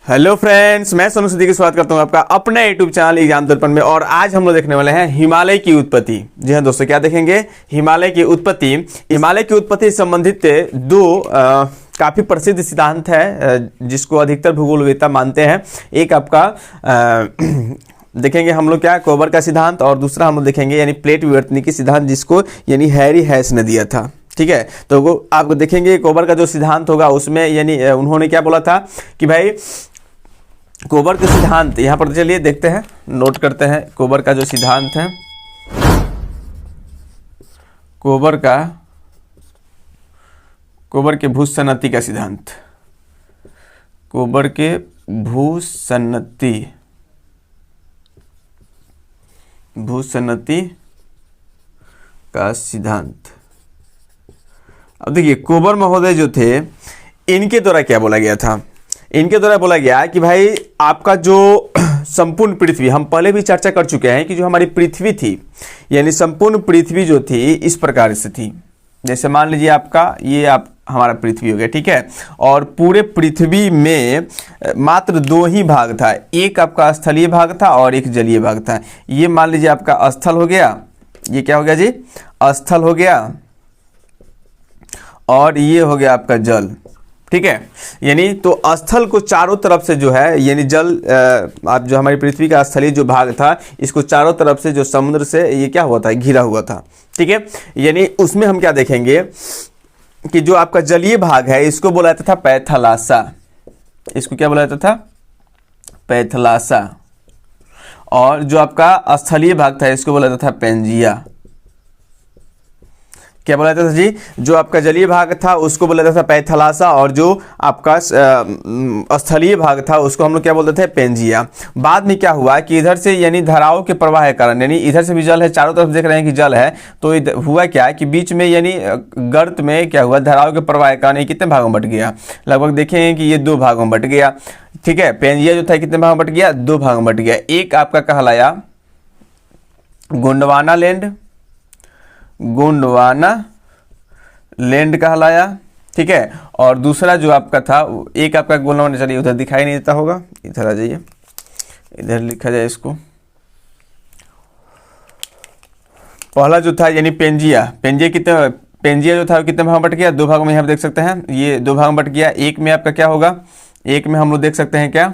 Hello friends, मैं सोनू सिद्दीकी स्वागत करता हूं आपका अपने यूट्यूब चैनल एग्जाम दर्पण में। और आज हम लोग देखने वाले हैं हिमालय की उत्पत्ति। जी हाँ दोस्तों, क्या देखेंगे? हिमालय की उत्पत्ति। हिमालय की उत्पत्ति से संबंधित दो काफ़ी प्रसिद्ध सिद्धांत है जिसको अधिकतर भूगोलवेत्ता मानते हैं। एक आपका देखेंगे हम लोग क्या, कोबर का सिद्धांत, और दूसरा हम लोग देखेंगे यानी प्लेट विवर्तनिकी सिद्धांत, जिसको यानी हैरी हैस ने दिया था। ठीक है, तो वो आपको देखेंगे कोबर का जो सिद्धांत होगा उसमें यानी उन्होंने क्या बोला था कि भाई कोबर के सिद्धांत, यहाँ पर चलिए देखते हैं, नोट करते हैं कोबर का जो सिद्धांत है। कोबर के भूसन्नति का सिद्धांत, कोबर के भूसन्नति का सिद्धांत। अब देखिए कोबर महोदय जो थे, इनके द्वारा क्या बोला गया था? इनके द्वारा बोला गया कि भाई आपका जो संपूर्ण पृथ्वी, हम पहले भी चर्चा कर चुके हैं कि जो हमारी पृथ्वी थी यानी संपूर्ण पृथ्वी जो थी इस प्रकार से थी। जैसे मान लीजिए आपका ये आप हमारा पृथ्वी हो गया, ठीक है, और पूरे पृथ्वी में मात्र दो ही भाग था, एक आपका स्थलीय भाग था और एक जलीय भाग था। ये मान लीजिए आपका स्थल हो गया, ये क्या हो गया जी? स्थल हो गया, और ये हो गया आपका जल। ठीक है, यानी तो स्थल को चारों तरफ से जो है यानी जल, आप जो हमारी पृथ्वी का स्थलीय जो भाग था, इसको चारों तरफ से जो समुद्र से ये क्या हुआ था, घिरा हुआ था। ठीक है, यानी उसमें हम क्या देखेंगे कि जो आपका जलीय भाग है इसको बोला जाता था पैथलासा। इसको क्या बोला जाता था? पैथलासा। और जो आपका स्थलीय भाग था इसको बोला जाता था पेंजिया। क्या बोला जाता था जी? जो आपका जलीय भाग था उसको बोला जाता था पैथलासा, और जो आपका स्थलीय भाग था उसको हम लोग क्या बोलते थे? पेंजिया। बाद में क्या हुआ कि इधर से यानी धाराओं के प्रवाह के कारण, यानी इधर से भी जल है, चारों तरफ देख रहे हैं कि जल है, तो हुआ क्या कि बीच में यानी गर्त में क्या हुआ, धाराओं के प्रवाह के कारण कितने भागों में बट गया? लगभग देखेंगे कि ये दो भागों में बट गया। ठीक है, पेंजिया जो था कितने भागों में बट गया? दो भागों में बट गया। एक आपका कहलाया गोंडवाना लैंड कहलाया। ठीक है, और दूसरा जो आपका था, एक आपका गोंडवाना, चलिए उधर दिखाई नहीं देता होगा, इधर आ जाइए, इधर लिखा जाए इसको। पहला जो था यानी पेंजिया जो था कितने भाग में बट गया? दो भागों में। यहाँ देख सकते हैं ये दो भाग में बट गया। एक में आपका क्या होगा? एक में हम लोग देख सकते हैं क्या,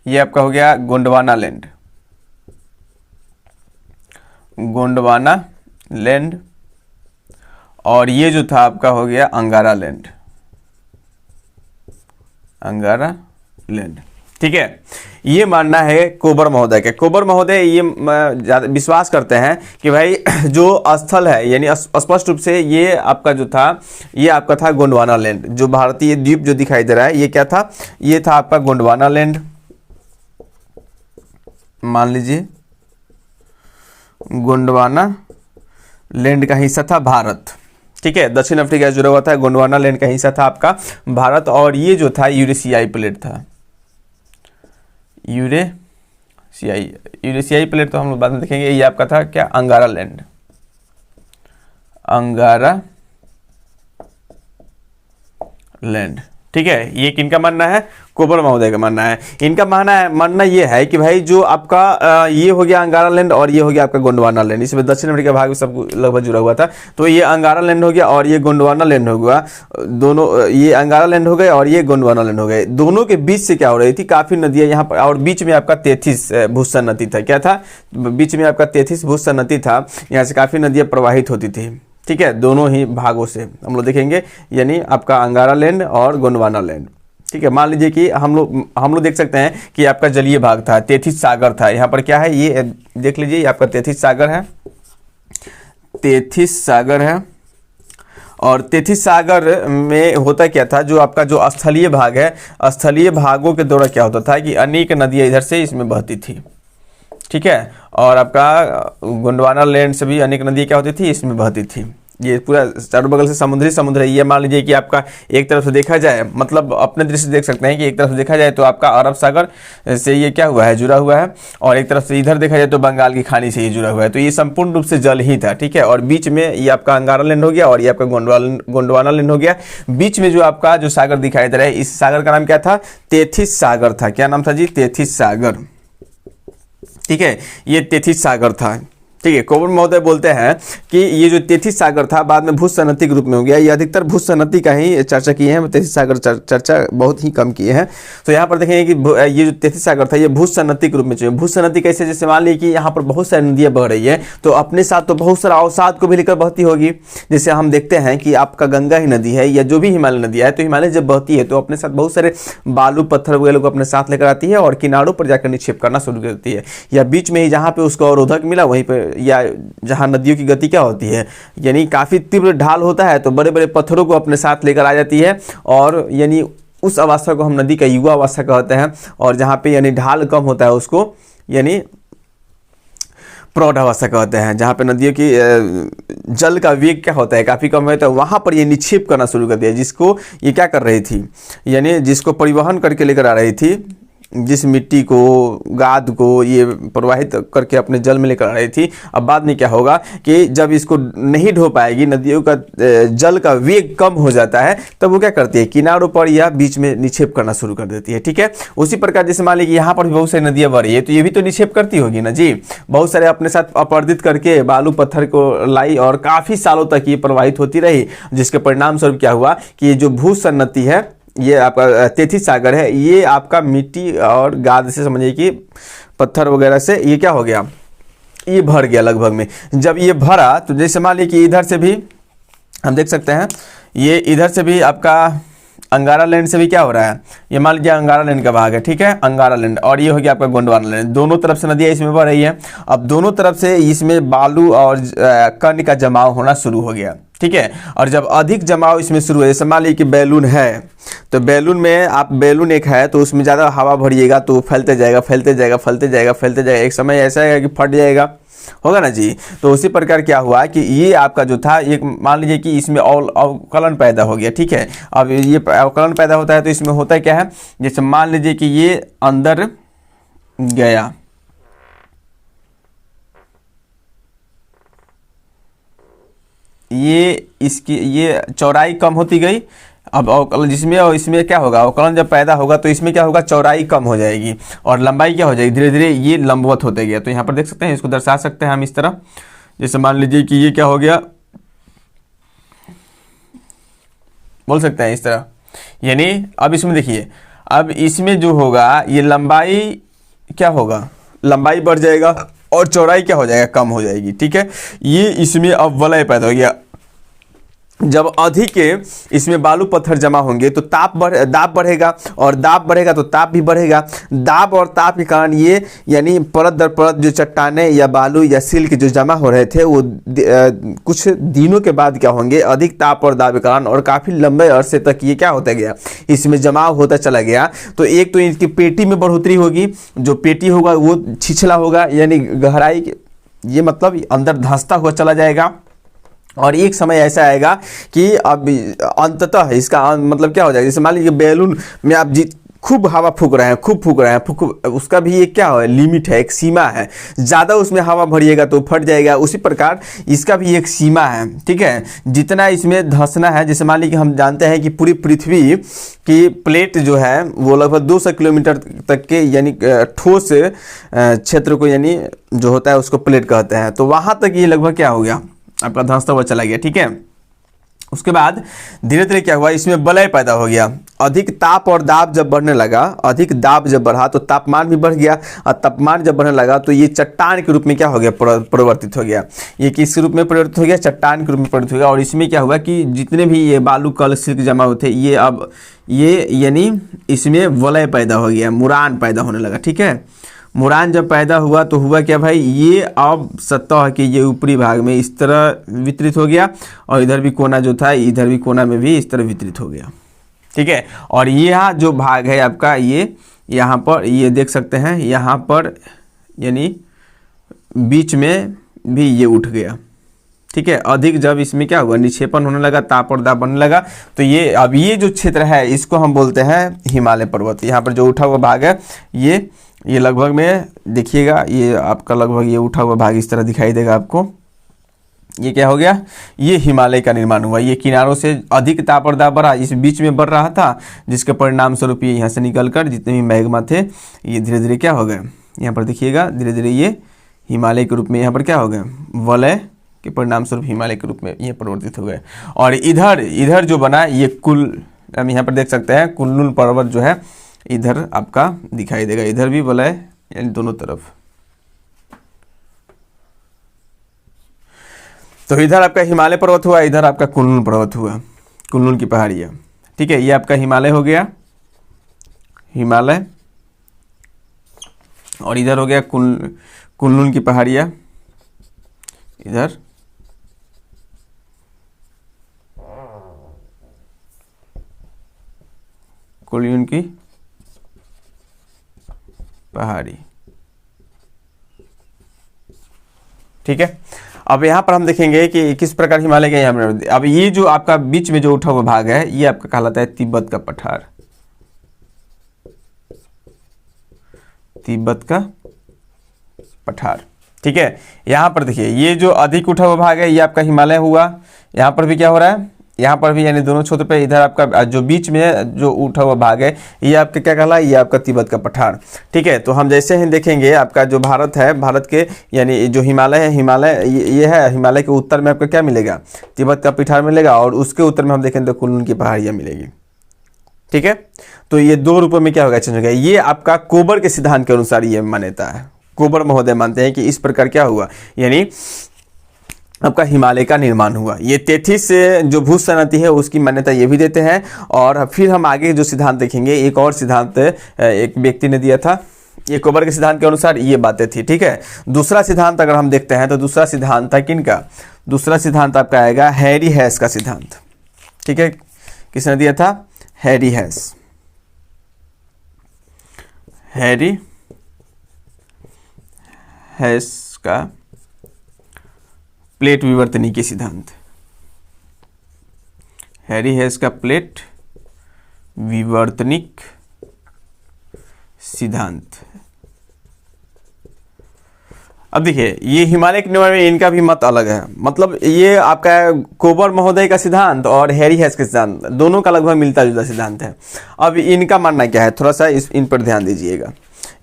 ये आपका हो गया गोंडवाना लैंड, और ये जो था आपका हो गया अंगारा लैंड। ठीक है, ये मानना है कोबर महोदय का। कोबर महोदय ये ज़्यादा विश्वास करते हैं कि भाई जो स्थल है यानी स्पष्ट रूप से ये आपका जो था, ये आपका था गोंडवाना लैंड। जो भारतीय द्वीप जो दिखाई दे रहा है ये क्या था? ये था आपका गोंडवाना लैंड। मान लीजिए गोंडवाना लैंड का हिस्सा था भारत। ठीक है, दक्षिण अफ्रीका जुड़ा हुआ था, गोंडवाना लैंड का हिस्सा था आपका भारत। और ये जो था यूरेशियाई प्लेट था, यूरेशियाई प्लेट तो हम लोग बाद में देखेंगे। ये आपका था क्या? अंगारा लैंड। ठीक है, ये किनका मानना है? कोबर महोदय का मानना है। इनका मानना ये है कि भाई जो आपका ये हो गया अंगारा लैंड और ये हो गया आपका गोंडवाना लैंड, इसमें दक्षिण अफ्रीका भाग में सब लगभग जुड़ा हुआ था। तो ये अंगारा लैंड हो गया और ये गोंडवाना लैंड हो गया, दोनों ये अंगारा लैंड हो गए और ये गोंडवाना लैंड हो गए। दोनों के बीच से क्या हो रही थी? काफ़ी नदियाँ यहाँ पर, और बीच में आपका 33 भूसन्नति था। क्या था? बीच में आपका 33 भूसन्नति था, यहाँ से काफ़ी नदियाँ प्रवाहित होती थी। ठीक है, दोनों ही भागों से हम लोग देखेंगे, यानी आपका अंगारा लैंड और गोंडवाना लैंड। ठीक है, मान लीजिए कि हम लोग देख सकते हैं कि आपका जलीय भाग था, 33 सागर था। यहाँ पर क्या है? ये देख लीजिए, ये आपका 33 सागर है, 33 सागर है। और 33 सागर में होता क्या था? जो आपका जो स्थलीय भाग है, स्थलीय भागों के द्वारा क्या होता था कि अनेक नदियाँ इधर से इसमें बहती थी। ठीक है, और आपका गोंडवाना लैंड से भी अनेक नदियाँ क्या होती थी? इसमें बहती थी। ये पूरा चारों बगल से समुद्र है। ये मान लीजिए कि आपका एक तरफ से देखा जाए, मतलब अपने दृष्टि से देख सकते हैं कि एक तरफ से देखा जाए तो आपका अरब सागर से ये क्या हुआ है, जुड़ा हुआ है, और एक तरफ से इधर देखा जाए तो बंगाल की खाड़ी से ये जुड़ा हुआ है। तो ये संपूर्ण रूप से जल ही था, ठीक है। और बीच में ये आपका अंगारा लैंड हो गया और ये आपका गोंडवाना लैंड हो गया। बीच में जो आपका जो सागर दिखाई दे रहा है, इस सागर का नाम क्या था, तेथिस सागर था। क्या नाम था जी, तेथिस सागर, ठीक है। ये तेथिस सागर था, ठीक है। कोबर महोदय बोलते हैं कि ये जो तेथिस सागर था बाद में भूसैनती के रूप में हो गया। ये अधिकतर भूसैनती का ही चर्चा किए हैं, तेथिस सागर चर्चा बहुत ही कम किए हैं। तो यहाँ पर देखेंगे कि ये जो तेथिस सागर था ये भूसैनती के रूप में चाहिए। भूसैनती कैसे, जैसे मान लीजिए कि यहाँ पर बहुत सारी नदियाँ बह रही है तो अपने साथ तो बहुत सारा अवसाद को भी लेकर बहती होगी। जैसे हम देखते हैं कि आपका गंगा ही नदी है या जो भी हिमालय नदी है, तो हिमालय जब बहती है तो अपने साथ बहुत सारे बालू पत्थर वगैरह को अपने साथ लेकर आती है और किनारों पर जाकर निक्षेप करना शुरू करती है, या बीच में ही जहाँ पे उसको अवरोधक मिला वहीं पर, या जहाँ नदियों की गति क्या होती है, यानी काफ़ी तीव्र ढाल होता है तो बड़े बड़े पत्थरों को अपने साथ लेकर आ जाती है। और यानी उस अवस्था को हम नदी का युवा अवस्था कहते हैं। और जहाँ पे यानी ढाल कम होता है उसको यानी प्रौढ़ अवस्था कहते हैं। जहाँ पे नदियों की जल का वेग क्या होता है, काफ़ी कम है, तो वहाँ पर ये निक्षेप करना शुरू कर दिया, जिसको ये क्या कर रही थी, यानी जिसको परिवहन करके लेकर आ रही थी, जिस मिट्टी को, गाद को ये प्रवाहित करके अपने जल में लेकर आ रही थी। अब बाद में क्या होगा कि जब इसको नहीं ढो पाएगी, नदियों का जल का वेग कम हो जाता है, तब वो क्या करती है, किनारों पर या बीच में निक्षेप करना शुरू कर देती है, ठीक है। उसी प्रकार जैसे मान लीजिए यहाँ पर भी बहुत सारी नदियाँ बह रही है तो ये भी तो निक्षेप करती होगी ना जी, बहुत सारे अपने साथ अपराधित करके बालू पत्थर को लाई और काफ़ी सालों तक ये प्रवाहित होती रही, जिसके परिणाम स्वरूप क्या हुआ कि ये जो भूसन्नति है, ये आपका तेथिस सागर है, ये आपका मिट्टी और गाद से समझिए कि पत्थर वगैरह से ये क्या हो गया, ये भर गया लगभग में। जब ये भरा तो जैसे मान लीजिए कि इधर से भी हम देख सकते हैं, ये इधर से भी आपका अंगारा लैंड से भी क्या हो रहा है, ये मान लीजिए अंगारा लैंड का भाग है, ठीक है, अंगारा लैंड, और ये हो गया आपका गोंडवाना लैंड। दोनों तरफ से नदियाँ इसमें बह रही है। अब दोनों तरफ से इसमें बालू और कण का जमाव होना शुरू हो गया, ठीक है। और जब अधिक जमाव इसमें शुरू है, जैसे मान लीजिए कि बैलून है तो बैलून में आप, बैलून एक है तो उसमें ज़्यादा हवा भरिएगा तो फैलते जाएगा फैलते जाएगा फैलते जाएगा फैलते जाएगा, एक समय ऐसा है कि फट जाएगा, होगा ना जी। तो उसी प्रकार क्या हुआ कि ये आपका जो था, एक मान लीजिए कि इसमें अवकलन पैदा हो गया, ठीक है। अब ये अवकलन पैदा होता है तो इसमें होता क्या है, जैसे मान लीजिए कि ये अंदर गया, ये इसकी ये चौड़ाई कम होती गई। अब अवकलन जिसमें और इसमें क्या होगा, अवकलन जब पैदा होगा तो इसमें क्या होगा, चौड़ाई कम हो जाएगी और लंबाई क्या हो जाएगी, धीरे धीरे ये लंबवत होते गया। तो यहाँ पर देख सकते हैं, इसको दर्शा सकते हैं हम इस तरह, जैसे मान लीजिए कि ये क्या हो गया, बोल सकते हैं इस तरह, यानी अब इसमें देखिए, अब इसमें जो होगा ये लंबाई क्या होगा, लंबाई बढ़ जाएगा और चौड़ाई क्या हो जाएगा, कम हो जाएगी, ठीक है। ये इसमें अब वलय पैदा हो गया। जब अधिक इसमें बालू पत्थर जमा होंगे तो दाब बढ़ेगा और दाब बढ़ेगा तो ताप भी बढ़ेगा। दाब और ताप के कारण ये यानी परत दर परत जो चट्टाने या बालू या सिल्क जो जमा हो रहे थे वो कुछ दिनों के बाद क्या होंगे, अधिक ताप और दाब के कारण और काफ़ी लंबे अरसे तक ये क्या होता गया, इसमें जमाव होता चला गया। तो एक तो इनकी पेटी में बढ़ोतरी होगी, जो पेटी होगा वो छिछला होगा, यानी गहराई, ये मतलब अंदर धंसता हुआ चला जाएगा। और एक समय ऐसा आएगा कि अब अंततः इसका मतलब क्या हो जाएगा, जैसे मान लीजिए बैलून में आप खूब हवा फूक रहे हैं, उसका भी एक क्या है, लिमिट है, एक सीमा है। ज़्यादा उसमें हवा भरिएगा तो फट जाएगा, उसी प्रकार इसका भी एक सीमा है, ठीक है। जितना इसमें धंसना है, जैसे मान लीजिए कि हम जानते हैं कि पूरी पृथ्वी की प्लेट जो है वो लगभग 200 किलोमीटर तक के यानी ठोस क्षेत्र को यानी जो होता है उसको प्लेट कहते हैं। तो वहाँ तक ये लगभग क्या हो गया, आपका धंसता हुआ चला गया, ठीक है। उसके बाद धीरे धीरे क्या हुआ, इसमें वलय पैदा हो गया। अधिक ताप और दाब जब बढ़ने लगा, अधिक दाब जब बढ़ा तो तापमान भी बढ़ गया, और तापमान जब बढ़ने लगा तो ये चट्टान के रूप में क्या हो गया, परिवर्तित हो गया। ये किस रूप में परिवर्तित हो गया, चट्टान के रूप में परिवर्तित हो गया। और इसमें क्या हुआ कि जितने भी ये बालू कल सिल्क जमा होते, ये अब ये यानी इसमें वलय पैदा हो गया, मुरान पैदा होने लगा, ठीक है। मुरान जब पैदा हुआ तो हुआ क्या भाई, ये अब सतह के ये ऊपरी भाग में इस तरह वितरित हो गया और इधर भी कोना जो था, इधर भी कोना में भी इस तरह वितरित हो गया, ठीक है। और यहाँ जो भाग है आपका, ये यहाँ पर ये देख सकते हैं, यहाँ पर यानी बीच में भी ये उठ गया, ठीक है, अधिक जब इसमें क्या हुआ, निक्षेपण होने लगा, ताप और दाब बनने लगा, तो ये अब ये जो क्षेत्र है इसको हम बोलते हैं हिमालय पर्वत। यहाँ पर जो उठा हुआ भाग है ये लगभग में देखिएगा, ये आपका लगभग ये उठा हुआ भाग इस तरह दिखाई देगा आपको। ये क्या हो गया, ये हिमालय का निर्माण हुआ। ये किनारों से अधिक ताप और दाब बढ़ा, इस बीच में बढ़ रहा था, जिसके परिणाम स्वरूप ये यहाँ से निकलकर जितने भी मैग्मा थे ये धीरे धीरे क्या हो गए, यहाँ पर देखिएगा धीरे धीरे ये हिमालय के रूप में यहाँ पर क्या हो गए, वलय के परिणाम स्वरूप हिमालय के रूप में ये परिवर्तित हो गए। और इधर जो बना ये हम यहाँ पर देख सकते हैं कुल्लू पर्वत जो है इधर आपका दिखाई देगा, इधर भी वलय यानी दोनों तरफ। तो इधर आपका हिमालय पर्वत हुआ, इधर आपका कुल्लू पर्वत हुआ, कुल्लू की पहाड़ियाँ। ठीक है, ये आपका हिमालय हो गया, हिमालय, और इधर हो गया कुल्लू की पहाड़ियाँ, इधर कुल्लू की पहाड़ी। ठीक है, अब यहाँ पर हम देखेंगे कि किस प्रकार हिमालय के यहाँ। अब ये जो आपका बीच में जो उठा हुआ भाग है ये आपका कहलाता है तिब्बत का पठार, तिब्बत का पठार। ठीक है, यहाँ पर देखिए ये जो अधिक उठा हुआ भाग है ये आपका हिमालय हुआ, यहाँ पर भी क्या हो रहा है, यहाँ पर भी यानी दोनों क्षेत्र पे इधर आपका जो बीच में जो उठा हुआ भाग है ये आपका क्या कहला, ये आपका तिब्बत का पठार। ठीक है, तो हम जैसे ही देखेंगे आपका जो भारत है, भारत के यानी जो हिमालय है, हिमालय ये है, हिमालय के उत्तर में आपका क्या मिलेगा, तिब्बत का पठार मिलेगा, और उसके उत्तर में हम देखेंगे तो कुल्लू की पहाड़ियाँ मिलेगी। ठीक है, तो ये दो रूपों में क्या होगा, चेंज होगा। ये आपका कोबर के सिद्धांत के अनुसार ये मान्यता है, कोबर महोदय मानते हैं कि इस प्रकार क्या हुआ, यानी आपका हिमालय का निर्माण हुआ। ये 33 से जो भूसैनाती है उसकी मान्यता ये भी देते हैं। और फिर हम आगे जो सिद्धांत देखेंगे, एक और सिद्धांत एक व्यक्ति ने दिया था, ये कोबर के सिद्धांत के अनुसार ये बातें थी। ठीक है, दूसरा सिद्धांत अगर हम देखते हैं तो दूसरा सिद्धांत था किनका, दूसरा सिद्धांत आपका आएगा हैरी हैस का सिद्धांत। ठीक है, किसने दिया था, हैरी हैस, हैरी हैस का प्लेट विवर्तनिकी सिद्धांत, हैरी हैस का प्लेट विवर्तनिक सिद्धांत। अब देखिए ये हिमालय के निर्माण में इनका भी मत अलग है, मतलब ये आपका कोबर महोदय का सिद्धांत और हैरी हैस का सिद्धांत दोनों का लगभग मिलता जुलता सिद्धांत है। अब इनका मानना क्या है, थोड़ा सा इन पर ध्यान दीजिएगा।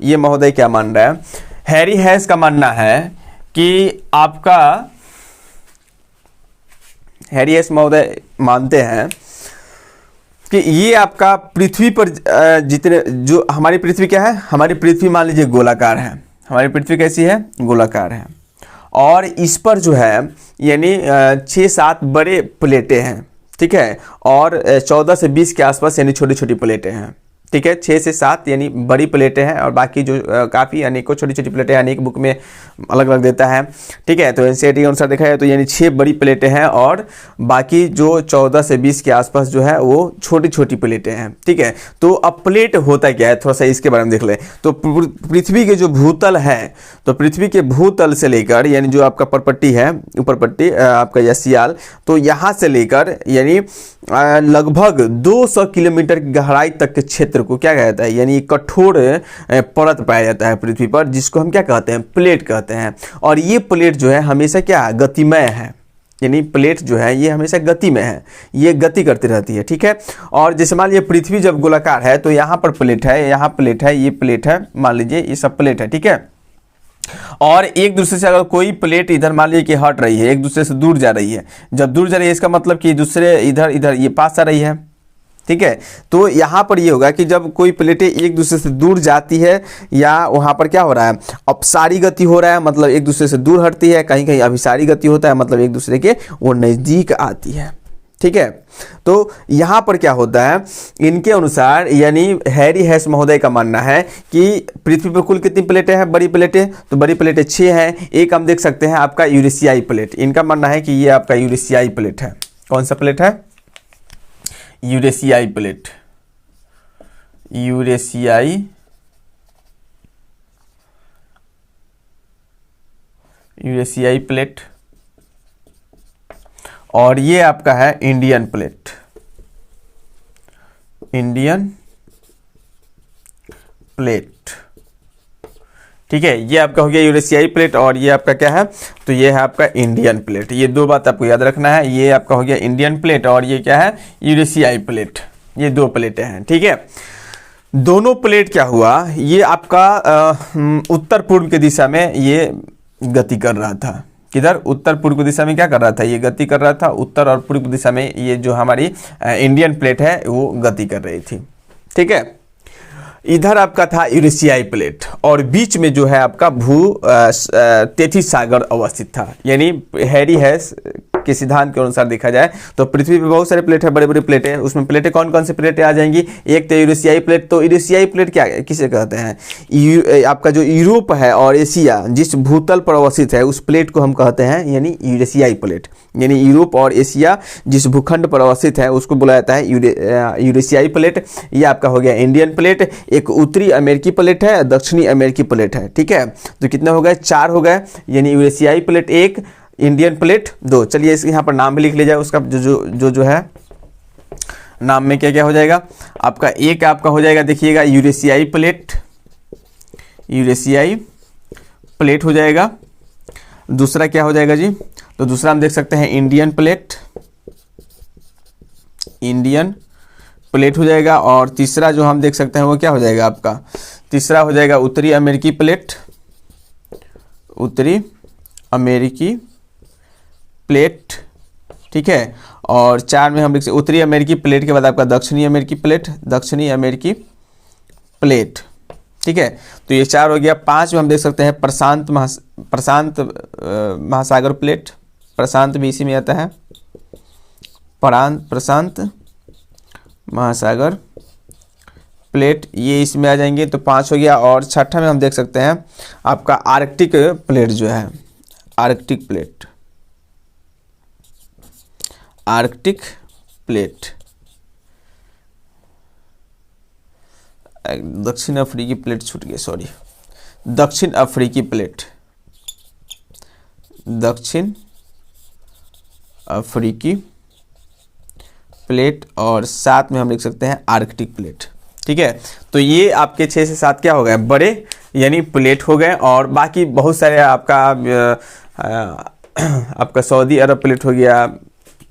ये महोदय क्या मान रहा है, हैरी हैस का मानना है कि आपका हैरी हैस महोदय मानते हैं कि ये आपका पृथ्वी पर जितने जो हमारी पृथ्वी क्या है, हमारी पृथ्वी मान लीजिए गोलाकार है, हमारी पृथ्वी कैसी है, गोलाकार है, और इस पर जो है यानी 6-7 बड़े प्लेटें हैं। ठीक है, और 14 से 20 के आसपास यानी छोटी छोटी प्लेटें हैं। ठीक है, 6 से 7 यानी बड़ी प्लेटें हैं, और बाकी जो काफ़ी अनेकों छोटी छोटी प्लेटें अनेक बुक में अलग अलग देता है। ठीक है, तो एनसीईआरटी के अनुसार देखा है तो यानी 6 बड़ी प्लेटें हैं, और बाकी जो 14 से 20 के आसपास जो है वो छोटी छोटी प्लेटें हैं। ठीक है, तो अब प्लेट होता क्या है, थोड़ा सा इसके बारे में देख ले। तो पृथ्वी के जो भूतल है, तो पृथ्वी के भूतल से लेकर यानी जो आपका परपट्टी है, ऊपर पट्टी आपका या सियाल, तो यहाँ से लेकर यानी लगभग 200 किलोमीटर की गहराई तक के क्षेत्र को क्या कहता है, यानी कठोर परत पाया जाता है पृथ्वी पर, जिसको हम क्या कहते हैं, प्लेट कहते हैं। और ये प्लेट जो है हमेशा क्या गतिमय है, यानी प्लेट जो है ये हमेशा गति में है, ये गति करती रहती है। ठीक है, और जैसे मान लीजिए पृथ्वी जब गोलाकार है तो यहाँ पर प्लेट है, यहाँ प्लेट है, ये प्लेट है, मान लीजिए ये सब प्लेट है। ठीक है, और एक दूसरे से अगर कोई प्लेट इधर मान लीजिए कि हट रही है, एक दूसरे से दूर जा रही है, जब दूर जा रही है इसका मतलब कि दूसरे इधर इधर ये पास आ रही है। ठीक है, तो यहाँ पर ये होगा कि जब कोई प्लेटें एक दूसरे से दूर जाती है या वहाँ पर क्या हो रहा है, अपसारी गति हो रहा है, मतलब एक दूसरे से दूर हटती है, कहीं कहीं अभिसारी गति होता है, मतलब एक दूसरे के वो नज़दीक आती है। ठीक है, तो यहाँ पर क्या होता है, इनके अनुसार यानी हैरी हैस महोदय का मानना है कि पृथ्वी पर कुल कितनी प्लेटें हैं, बड़ी प्लेटें, तो बड़ी प्लेटें 6 हैं। एक हम देख सकते हैं आपका यूरेशियाई प्लेट, इनका मानना है कि ये आपका यूरेशियाई प्लेट है। कौन सा प्लेट है, यूरेशियाई प्लेट, यूरेशियाई प्लेट। और ये आपका है इंडियन प्लेट, इंडियन प्लेट। ठीक है, ये आपका हो गया यूरेशियाई प्लेट और ये आपका क्या है, तो ये है आपका इंडियन प्लेट। ये दो बात आपको याद रखना है, ये आपका हो गया इंडियन प्लेट और ये क्या है, यूरेशियाई प्लेट। ये दो प्लेटें हैं। ठीक है, दोनों प्लेट क्या हुआ, ये आपका उत्तर पूर्व की दिशा में ये गति कर रहा था। किधर, उत्तर पूर्व की दिशा में क्या कर रहा था, ये गति कर रहा था। उत्तर और पूर्व की दिशा में ये जो हमारी इंडियन प्लेट है वो गति कर रही थी। ठीक है, इधर आपका था यूरेशियाई प्लेट और बीच में जो है आपका तेथिस सागर अवस्थित था। यानी हैरी हैश के सिद्धांत के अनुसार देखा जाए तो पृथ्वी पे बहुत सारे प्लेट है, बड़े बड़े प्लेटें हैं। उसमें प्लेटें कौन कौन से प्लेटें आ जाएंगी, एक तो यूरेशियाई प्लेट। तो यूरेशियाई प्लेट क्या किसे कहते हैं, आपका जो यूरोप है और एशिया जिस भूतल पर अवस्थित है उस प्लेट को हम कहते हैं यानी यूरेशियाई प्लेट। यानी यूरोप और एशिया जिस भूखंड पर अवस्थित है उसको बोला जाता है यूरेशियाई प्लेट। ये आपका हो गया इंडियन प्लेट। एक उत्तरी अमेरिकी प्लेट है, दक्षिणी अमेरिकी प्लेट है। ठीक है, तो कितने हो गए, 4 हो गए। यानी यूरेशियाई प्लेट 1, इंडियन प्लेट 2। चलिए इसके यहाँ पर नाम भी लिख लिया जाए, उसका जो है नाम में क्या क्या हो जाएगा आपका। एक आपका हो जाएगा, देखिएगा यूरेशियाई प्लेट, यूरेशियाई प्लेट हो जाएगा। दूसरा क्या हो जाएगा जी, तो दूसरा हम देख सकते हैं इंडियन प्लेट, इंडियन प्लेट हो जाएगा। और तीसरा जो हम देख सकते हैं वो क्या हो जाएगा आपका, तीसरा हो जाएगा उत्तरी अमेरिकी प्लेट, उत्तरी अमेरिकी प्लेट। ठीक है, और 4 में हम देख सकते उत्तरी अमेरिकी प्लेट के बाद आपका दक्षिणी अमेरिकी प्लेट, दक्षिणी अमेरिकी प्लेट। ठीक है, तो ये 4 हो गया। 5 में हम देख सकते हैं प्रशांत महासागर प्लेट, प्रशांत भी इसी में आता है, प्रशांत महासागर प्लेट, ये इसमें आ जाएंगे। तो 5 हो गया। और छठा में हम देख सकते हैं आपका आर्कटिक प्लेट जो है, आर्कटिक प्लेट, आर्कटिक प्लेट। दक्षिण अफ्रीकी प्लेट छूट गया, सॉरी, दक्षिण अफ्रीकी प्लेट, दक्षिण अफ्रीकी प्लेट। और 7 में हम लिख सकते हैं आर्कटिक प्लेट। ठीक है, तो ये आपके 6 से 7 क्या हो गए, बड़े यानी प्लेट हो गए। और बाकी बहुत सारे आपका सऊदी अरब प्लेट हो गया,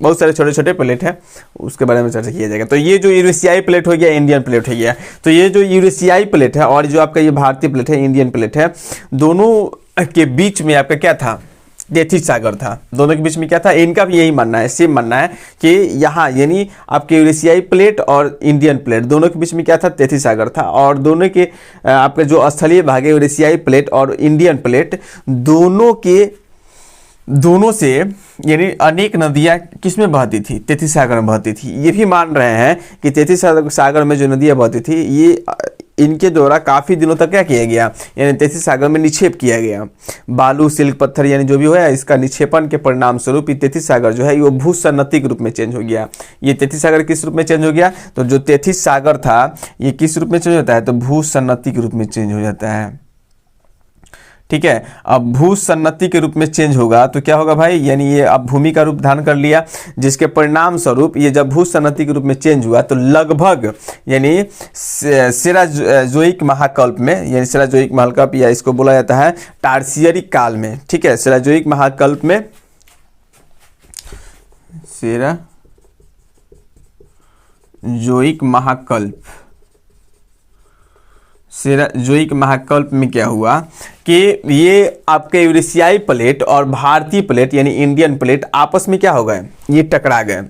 बहुत सारे छोटे छोटे प्लेट हैं, उसके बारे में चर्चा किया जाएगा। तो ये जो यूरेशियाई प्लेट हो गया, इंडियन प्लेट हो गया। तो ये जो यूरेशियाई प्लेट है और जो आपका ये भारतीय प्लेट है, इंडियन प्लेट है, दोनों के बीच में आपका क्या था, तेथिस सागर था। दोनों के बीच में क्या था, इनका भी यही मानना है, सेम मानना है कि यहाँ यानी आपके यूरेशियाई प्लेट और इंडियन प्लेट दोनों के बीच में क्या था, तेथिस सागर था। और दोनों के आपके जो स्थलीय भाग है यूरेशियाई प्लेट और इंडियन प्लेट, दोनों से यानी अनेक नदियाँ किसमें बहती थी, तेथिस सागर में बहती थी। ये भी मान रहे हैं कि तेथिस सागर में जो नदियाँ बहती थी ये इनके द्वारा काफ़ी दिनों तक क्या किया गया, यानी तेथिस सागर में निक्षेप किया गया। बालू, सिल्क, पत्थर यानी जो भी हुआ इसका निक्षेपण के परिणाम स्वरूप ये तेथिस सागर जो है वो भूसन्नति के रूप में चेंज हो गया। ये तेथिस सागर किस रूप में चेंज हो गया, तो जो तेथिस सागर था ये किस रूप में चेंज होता है, तो भूसन्नति के रूप में चेंज हो जाता है। ठीक है, अब भूसन्नति के रूप में चेंज होगा तो क्या होगा भाई, यानी ये अब भूमि का रूप धारण कर लिया, जिसके परिणाम स्वरूप ये जब भूसन्नति के रूप में चेंज हुआ तो लगभग यानी सेराजोइक महाकल्प में, यानी सेराजोइक महाकल्प या इसको बोला जाता है टार्सियरी काल में। ठीक है, सेराजोइक महाकल्प में, सेराजोइक महाकल्प में क्या हुआ कि ये आपके यूरेशियाई प्लेट और भारतीय प्लेट यानी इंडियन प्लेट आपस में क्या हो गए, ये टकरा गए।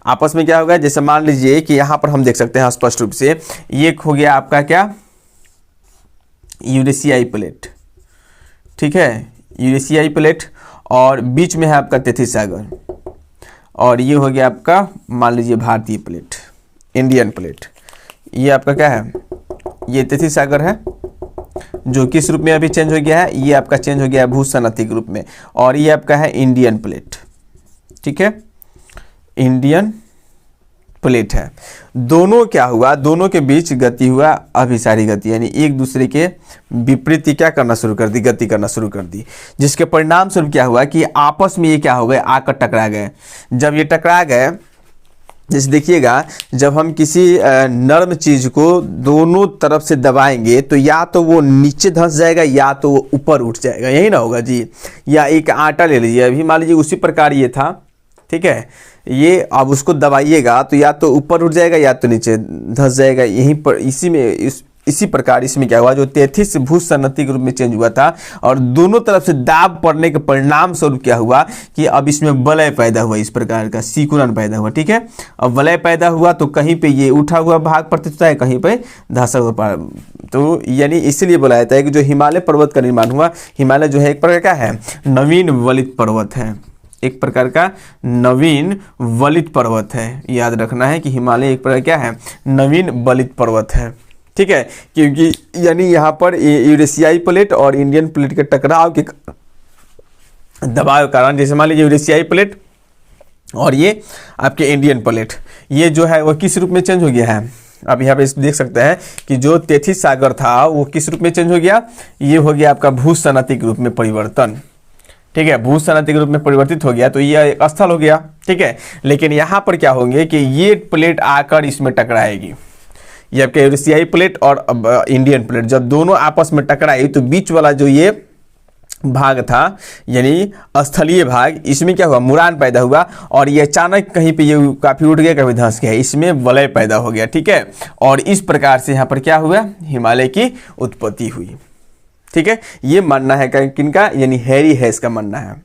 आपस में क्या हो गया, जैसे मान लीजिए कि यहाँ पर हम देख सकते हैं स्पष्ट रूप से, ये हो गया आपका क्या, यूरेशियाई प्लेट। ठीक है, यूरेशियाई प्लेट और बीच में है आपका तेथिस सागर, और ये हो गया आपका मान लीजिए भारतीय प्लेट, इंडियन प्लेट। ये आपका क्या है, ये तेथिस सागर है जो किस रूप में अभी चेंज हो गया है, ये आपका चेंज हो गया है भूसन्नति के रूप में। और ये आपका है इंडियन प्लेट। ठीक है, इंडियन प्लेट है, दोनों क्या हुआ, दोनों के बीच गति हुआ अभिसारी गति, यानी एक दूसरे के विपरीत क्या करना शुरू कर दी, गति करना शुरू कर दी, जिसके परिणाम स्वरूप क्या हुआ कि आपस में ये क्या हो गए, आकर टकरा गए। जब ये टकरा गए, जैसे देखिएगा, जब हम किसी नर्म चीज को दोनों तरफ से दबाएंगे तो या तो वो नीचे धंस जाएगा या तो वो ऊपर उठ जाएगा, यही ना होगा जी। या एक आटा ले लीजिए, अभी मान लीजिए उसी प्रकार ये था, ठीक है, ये अब उसको दबाइएगा तो या तो ऊपर उठ जाएगा या तो नीचे धंस जाएगा। यहीं पर इसी प्रकार इसमें क्या हुआ, जो तेथिस भूसन्नति के रूप में चेंज हुआ था और दोनों तरफ से दाब पड़ने के परिणाम स्वरूप क्या हुआ कि अब इसमें वलय पैदा हुआ, इस प्रकार का सिकुड़न पैदा हुआ, ठीक है। अब वलय पैदा हुआ तो कहीं पे ये उठा हुआ भाग प्रतीत होता है, कहीं पे धंसा हुआ, तो यानी इसलिए बोला जाता है कि जो हिमालय पर्वत का निर्माण हुआ, हिमालय जो है एक प्रकार का है नवीन वलित पर्वत है, एक प्रकार का नवीन वलित पर्वत है। याद रखना है कि हिमालय एक प्रकार क्या है, नवीन वलित पर्वत है, ठीक है। क्योंकि यानी यहाँ पर यूरेशियाई प्लेट और इंडियन प्लेट के टकराव के दबाव के कारण, जैसे मान लीजिए यूरेशियाई प्लेट और ये आपके इंडियन प्लेट, ये जो है वो किस रूप में चेंज हो गया है। अब यहाँ पे देख सकते हैं कि जो तेथिस सागर था वो किस रूप में चेंज हो गया, ये हो गया आपका भूसन्नति के रूप में परिवर्तन, ठीक है, भूसन्नति के रूप में परिवर्तित हो गया, तो ये एक स्थल हो गया, ठीक है। लेकिन यहाँ पर क्या होंगे कि ये प्लेट आकर इसमें टकराएगी, ये आपके यूरेशियाई प्लेट और इंडियन प्लेट जब दोनों आपस में टकराई तो बीच वाला जो ये भाग था यानी स्थलीय भाग, इसमें क्या हुआ, मुरान पैदा हुआ और ये अचानक कहीं पे ये काफी उठ गया, कभी धंस गया, इसमें वलय पैदा हो गया, ठीक है। और इस प्रकार से यहाँ पर क्या हुआ, हिमालय की उत्पत्ति हुई, ठीक है। ये मानना है किनका, यानी हैरी हेस का मानना है,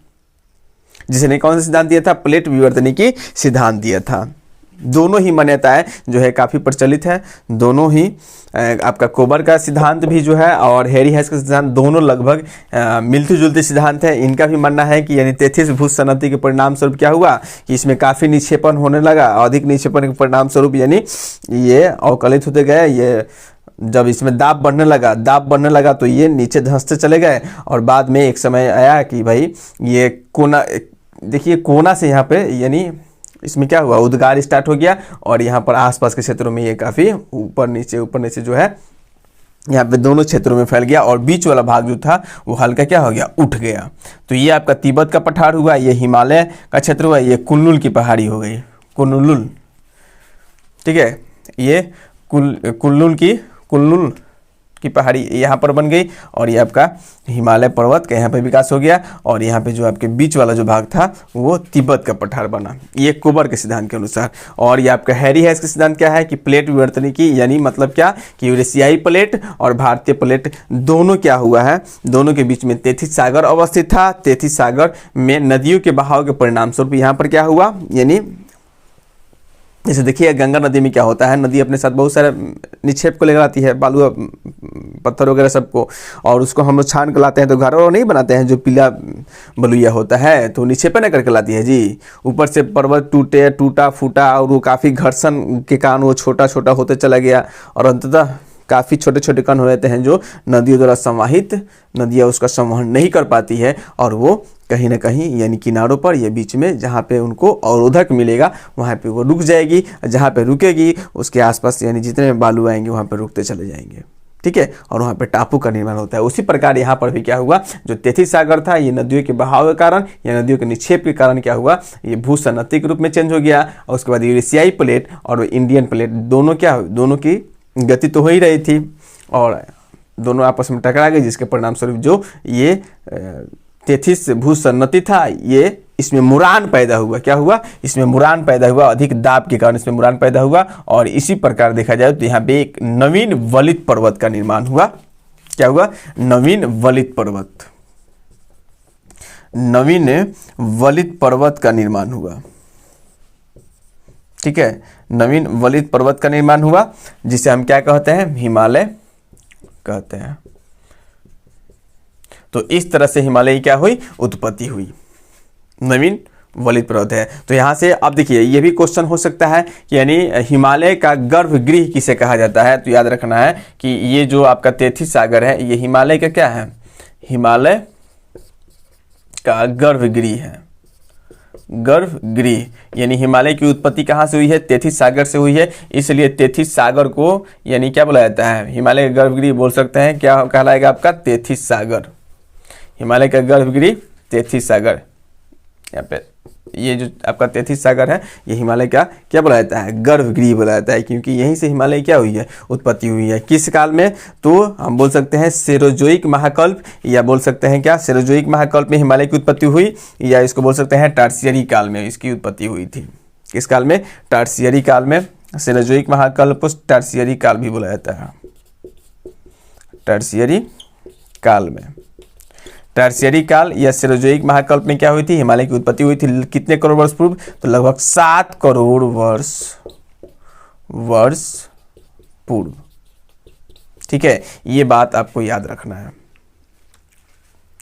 जिसने कौन सा सिद्धांत दिया था, प्लेट विवर्तनिकी सिद्धांत दिया था। दोनों ही मान्यताएं जो है काफ़ी प्रचलित है, दोनों ही आपका कोबर का सिद्धांत भी जो है और हैरी हेस का सिद्धांत, दोनों लगभग मिलते जुलते सिद्धांत है। इनका भी मानना है कि यानी तेथिस भूसन्नति के परिणाम स्वरूप क्या हुआ कि इसमें काफ़ी निक्षेपण होने लगा, अधिक निक्षेपण के परिणाम स्वरूप यानी ये अवकलित होते गए, ये जब इसमें दाब बढ़ने लगा तो ये नीचे धंसते चले गए और बाद में एक समय आया कि भाई ये कोना, देखिए कोना से यहाँ पे यानी इसमें क्या हुआ, उद्गार स्टार्ट हो गया और यहाँ पर आसपास के क्षेत्रों में ये काफ़ी ऊपर नीचे जो है यहाँ पे दोनों क्षेत्रों में फैल गया और बीच वाला भाग जो था वो हल्का क्या हो गया, उठ गया। तो ये आपका तिब्बत का पठार हुआ, ये हिमालय का क्षेत्र हुआ, ये कुनलुल की पहाड़ी हो गई, कुनलुल, ठीक है। ये कुनलुल की पहाड़ी यहाँ पर बन गई और ये आपका हिमालय पर्वत का यहाँ पे विकास हो गया और यहाँ पे जो आपके बीच वाला जो भाग था वो तिब्बत का पठार बना, ये कोबर के सिद्धांत के अनुसार। और ये आपका हैरी हेस का सिद्धांत क्या है कि प्लेट विवर्तनिकी, यानी मतलब क्या कि यूरेशियाई प्लेट और भारतीय प्लेट दोनों क्या हुआ है, दोनों के बीच में तेथिस सागर अवस्थित था। तेथिस सागर में नदियों के बहाव के परिणाम स्वरूप यहाँ पर क्या हुआ, यानी जैसे देखिए गंगा नदी में क्या होता है, नदी अपने साथ बहुत सारे निक्षेप को लेकर आती है, बालू पत्थर वगैरह सबको, और उसको हम लोग छान कर लाते हैं तो घर और नहीं बनाते हैं, जो पीला बलुइया होता है तो निक्षेपण नहीं करके लाती है जी। ऊपर से पर्वत टूटा फूटा और वो काफ़ी घर्षण के कारण वो छोटा छोटा होते चला गया और अंततः काफ़ी छोटे छोटे कण हो जाते हैं जो नदियों द्वारा संवाहित, नदियाँ उसका संवहन नहीं कर पाती है और वो कहीं ना कहीं यानी किनारों पर या बीच में जहाँ पे उनको अवरोधक मिलेगा वहाँ पे वो रुक जाएगी, जहाँ पे रुकेगी उसके आसपास यानी जितने बालू आएंगे वहाँ पे रुकते चले जाएंगे, ठीक है, और वहाँ पे टापू का निर्माण होता है। उसी प्रकार यहाँ पर भी क्या हुआ, जो तेथिस सागर था ये नदियों के बहाव के कारण या नदियों के निक्षेप के कारण क्या हुआ, ये भूसन्नति के रूप में चेंज हो गया और उसके बाद यूरेशियाई प्लेट और इंडियन प्लेट दोनों क्या, दोनों की गति तो हो ही रही थी और दोनों आपस में टकरा गए, जिसके परिणाम स्वरूप जो ये तेथिस भूसन्नति था ये इसमें मुरान पैदा हुआ। क्या हुआ, इसमें मुरान पैदा हुआ, अधिक दाब के कारण इसमें मुरान पैदा हुआ और इसी प्रकार देखा जाए तो यहाँ पे एक नवीन वलित पर्वत का निर्माण हुआ। क्या हुआ, नवीन वलित पर्वत, नवीन वलित पर्वत का निर्माण हुआ, ठीक है, नवीन वलित पर्वत का निर्माण हुआ जिसे हम क्या कहते हैं, हिमालय कहते हैं। तो इस तरह से हिमालय की क्या हुई, उत्पत्ति हुई, नवीन वलित पर्वत है। तो यहाँ से अब देखिए ये भी क्वेश्चन हो सकता है कि यानी हिमालय का गर्भगृह किसे कहा जाता है, तो याद रखना है कि ये जो आपका तेथिस सागर है ये हिमालय का क्या है, हिमालय का गर्भगृह है, गर्भगृह, यानी हिमालय की उत्पत्ति कहाँ से हुई है? तेथिस सागर से हुई है, इसलिए तेथिस सागर को यानी क्या बोला जाता है? हिमालय का गर्भगृह बोल सकते हैं। क्या कहलाएगा आपका? तेथिस सागर। हिमालय का गर्भगृह तेथिस सागर। यहाँ पे ये जो आपका तेथिस सागर है, ये हिमालय का क्या बोला जाता है? गर्भगृह बोला जाता है, क्योंकि यहीं से हिमालय क्या हुई है? उत्पत्ति हुई है। किस काल में? तो हम बोल सकते हैं सेरोजोइक महाकल्प, या बोल सकते हैं क्या? सेरोजोइक महाकल्प में हिमालय की उत्पत्ति हुई, या इसको बोल सकते हैं टर्शियरी काल में इसकी उत्पत्ति हुई थी। किस काल में? टर्शियरी काल में। सेरोजोइक महाकल्प को टर्शियरी काल भी बोला जाता है, टर्शियरी काल में। टर्शियरी काल या सेरोजोइक महाकल्प में क्या हुई थी? हिमालय की उत्पत्ति हुई थी। कितने करोड़ वर्ष पूर्व? तो लगभग 7 करोड़ वर्ष पूर्व। ठीक है, ये बात आपको याद रखना है।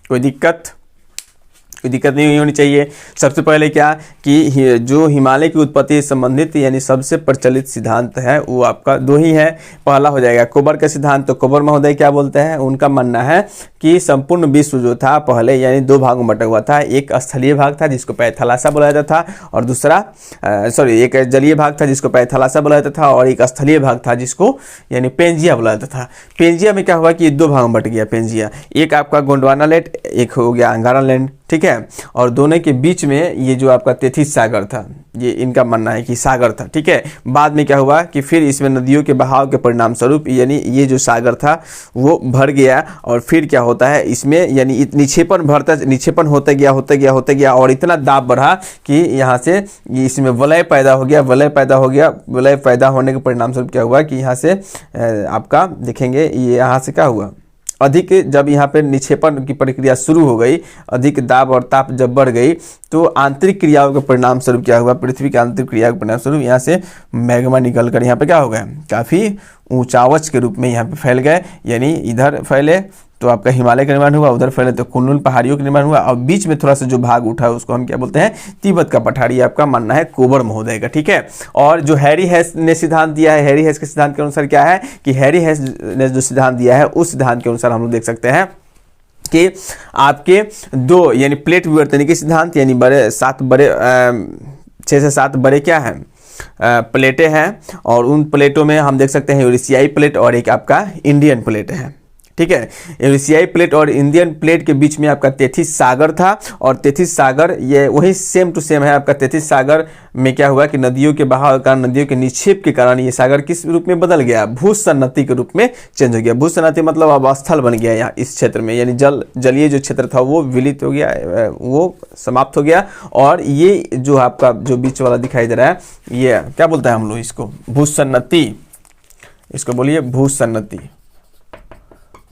कोई दिक्कत नहीं होनी चाहिए। सबसे पहले क्या कि जो हिमालय की उत्पत्ति से संबंधित यानी सबसे प्रचलित सिद्धांत है वो आपका 2 ही है। पहला हो जाएगा कोबर का सिद्धांत। तो कोबर महोदय क्या बोलते हैं? उनका मानना है कि संपूर्ण विश्व जो था पहले यानी 2 भागों में बटा हुआ था। एक स्थलीय भाग था जिसको पैथालासा बोला जाता था, और दूसरा एक जलीय भाग था जिसको पैथालासा बोला जाता था, और एक स्थलीय भाग था जिसको यानी पेंजिया बोला जाता था। पेंजिया में क्या हुआ कि 2 भागों में बट गया पेंजिया। एक आपका गोंडवाना लैंड, एक हो गया अंगारा लैंड। ठीक है, और दोनों के बीच में ये जो आपका तेथिस सागर था, ये इनका मानना है कि सागर था। ठीक है, बाद में क्या हुआ कि फिर इसमें नदियों के बहाव के परिणाम स्वरूप यानी ये जो सागर था वो भर गया, और फिर क्या होता है इसमें यानी निक्षेपण होता गया और इतना दाब बढ़ा कि यहाँ से इसमें वलय पैदा हो गया। वलय पैदा होने के परिणाम स्वरूप क्या हुआ कि यहाँ से आपका देखेंगे ये यहाँ से क्या हुआ, अधिक जब यहाँ पे निक्षेपण की प्रक्रिया शुरू हो गई, अधिक दाब और ताप जब बढ़ गई, तो आंतरिक क्रियाओं के परिणाम स्वरूप क्या हुआ? पृथ्वी की आंतरिक क्रिया के परिणाम स्वरूप यहाँ से मैग्मा निकल कर यहाँ पे क्या हो गया? काफ़ी ऊंचावच के रूप में यहाँ पे फैल गए। यानी इधर फैले तो आपका हिमालय का निर्माण हुआ, उधर फैले तो कुनलुन पहाड़ियों का निर्माण हुआ, और बीच में थोड़ा सा जो भाग उठा उसको हम क्या बोलते हैं? तिब्बत का पठारी। आपका मानना है कोबर महोदय का। ठीक है, और जो हैरी हेस ने सिद्धांत दिया है, हैरी हेस के सिद्धांत के अनुसार क्या है कि हैरी हेस ने जो सिद्धांत दिया है उस सिद्धांत के अनुसार हम लोग देख सकते हैं कि आपके 2 यानी प्लेट विवर्तनिकी सिद्धांत, यानी 6 से 7 बड़े क्या हैं? प्लेटें हैं, और उन प्लेटों में हम देख सकते हैं यूरेशियाई प्लेट और एक आपका इंडियन प्लेट है। ठीक है, यूरेशियाई प्लेट और इंडियन प्लेट के बीच में आपका तेथिस सागर था, और तेथिस सागर ये वही सेम टू सेम है। आपका तेथिस सागर में क्या हुआ कि नदियों के बहाव के कारण, नदियों के निक्षेप के कारण ये सागर किस रूप में बदल गया? भूसन्नति के रूप में चेंज हो गया। भूसन्नति मतलब अब स्थल बन गया यहाँ इस क्षेत्र में, यानी जलीय जो क्षेत्र था वो विलित हो गया, वो समाप्त हो गया। और ये जो आपका जो बीच वाला दिखाई दे रहा है ये क्या बोलता है हम लोग इसको? भूसन्नति। इसको बोलिए भूसन्नति।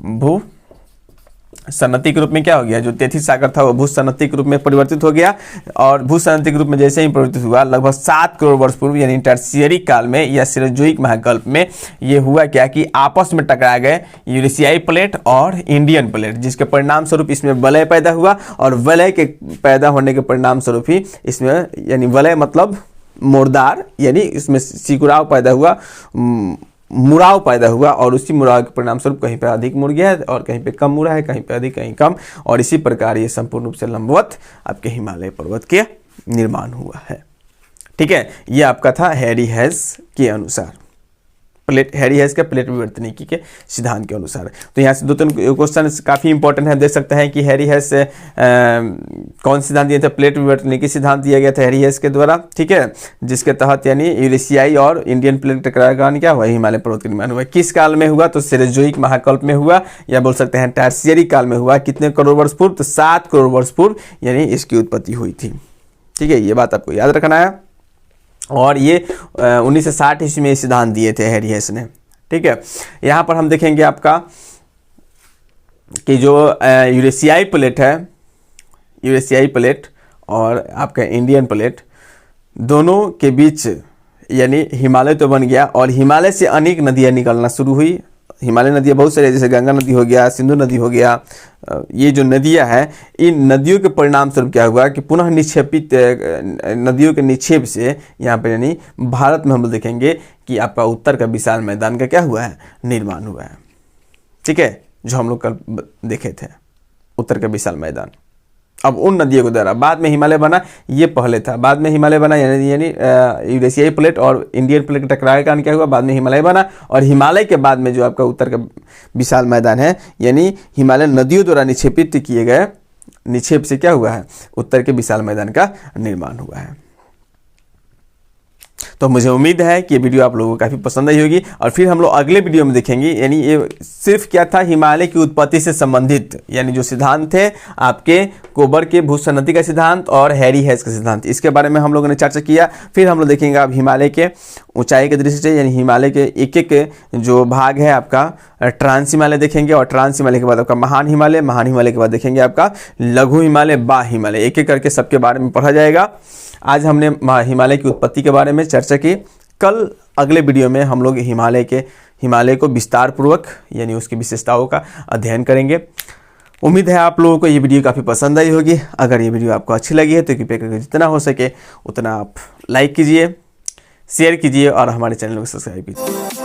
भूसन्नति के रूप में क्या हो गया? जो तेथिस सागर था वो भूसन्नति के रूप में परिवर्तित हो गया, और भूसन्नति के रूप में जैसे ही परिवर्तित हुआ लगभग 7 करोड़ वर्ष पूर्व यानी टर्शियरी काल में या सेरोजोइक महाकल्प में ये हुआ क्या कि आपस में टकरा गए यूरेशियाई प्लेट और इंडियन प्लेट, जिसके परिणाम स्वरूप इसमें वलय पैदा हुआ, और वलय के पैदा होने के परिणाम स्वरूप ही इसमें यानी वलय मतलब मुड़दार, यानी इसमें सिकुड़ाव पैदा हुआ, मुड़ाव पैदा हुआ, और उसी मुड़ाव के परिणाम स्वरूप कहीं पे अधिक मुड़ गया है और कहीं पे कम मुड़ा है, कहीं पे अधिक कहीं कम, और इसी प्रकार ये संपूर्ण रूप से लंबवत आपके हिमालय पर्वत के निर्माण हुआ है। ठीक है, ये आपका था हैरी हेस के अनुसार, हैरी हेस के प्लेट विवर्तनिकी के सिद्धांत के अनुसार। तो यहाँ से 2-3 क्वेश्चन काफ़ी इंपॉर्टेंट है, देख सकते हैं कि हैरी हेस कौन सिद्धांत दिया था? प्लेट विवर्तनिकी सिद्धांत दिया गया था हैरी हेस के द्वारा। ठीक है, जिसके तहत यानी यूरेशियाई और इंडियन प्लेट टकराव के कारण क्या हुआ? हिमालय पर्वत का निर्माण हुआ। किस काल में हुआ? तो सेरोजोइक महाकल्प में हुआ, या बोल सकते हैं टर्शियरी काल में हुआ। कितने करोड़ वर्ष पूर्व? तो 7 करोड़ वर्ष पूर्व यानी इसकी उत्पत्ति हुई थी। ठीक है, ये बात आपको याद रखना है। और ये 1960 ईस्वी में सिद्धांत दिए थे हैरी हेस ने। ठीक है, यहाँ पर हम देखेंगे आपका कि जो यूरेशियाई प्लेट है, यूरेशियाई प्लेट और आपका इंडियन प्लेट, दोनों के बीच यानी हिमालय तो बन गया, और हिमालय से अनेक नदियाँ निकलना शुरू हुई। हिमालय नदियाँ बहुत सारी, जैसे गंगा नदी हो गया, सिंधु नदी हो गया, ये जो नदियाँ हैं, इन नदियों के परिणाम स्वरूप क्या हुआ कि पुनः निक्षेपित नदियों के निक्षेप से यहाँ पर यानी भारत में हम लोग देखेंगे कि आपका उत्तर का विशाल मैदान का क्या हुआ है? निर्माण हुआ है। ठीक है, जो हम लोग कल देखे थे उत्तर का विशाल मैदान, अब उन नदियों के द्वारा बाद में हिमालय बना, ये पहले था, बाद में हिमालय बना, यानी यूरेशियाई प्लेट और इंडियन प्लेट टकराए के कारण क्या हुआ, बाद में हिमालय बना। और हिमालय के बाद में जो आपका उत्तर का विशाल मैदान है, यानी हिमालय नदियों द्वारा निक्षेपित किए गए निक्षेप से क्या हुआ है, उत्तर के विशाल मैदान का निर्माण हुआ है। तो मुझे उम्मीद है कि ये वीडियो आप लोगों को काफ़ी पसंद आई होगी, और फिर हम लोग अगले वीडियो में देखेंगे, यानी ये सिर्फ क्या था, हिमालय की उत्पत्ति से संबंधित यानी जो सिद्धांत थे आपके कोबर के भूसन्नति का सिद्धांत और हैरी हेज का सिद्धांत, इसके बारे में हम लोगों ने चर्चा किया। फिर हम लोग देखेंगे अब हिमालय के ऊंचाई के दृष्टि से, यानी हिमालय के एक एक जो भाग है आपका ट्रांस हिमालय देखेंगे, और ट्रांस हिमालय के बाद आपका महान हिमालय, महान हिमालय के बाद देखेंगे आपका लघु हिमालय, बा हिमालय, एक एक करके सबके बारे में पढ़ा जाएगा। आज हमने हिमालय की उत्पत्ति के बारे में चर्चा की। कल अगले वीडियो में हम लोग हिमालय को विस्तार पूर्वक यानी उसकी विशेषताओं का अध्ययन करेंगे। उम्मीद है आप लोगों को ये वीडियो काफ़ी पसंद आई होगी। अगर ये वीडियो आपको अच्छी लगी है तो कृपया करके जितना हो सके उतना आप लाइक कीजिए, शेयर कीजिए और हमारे चैनल को सब्सक्राइब कीजिए।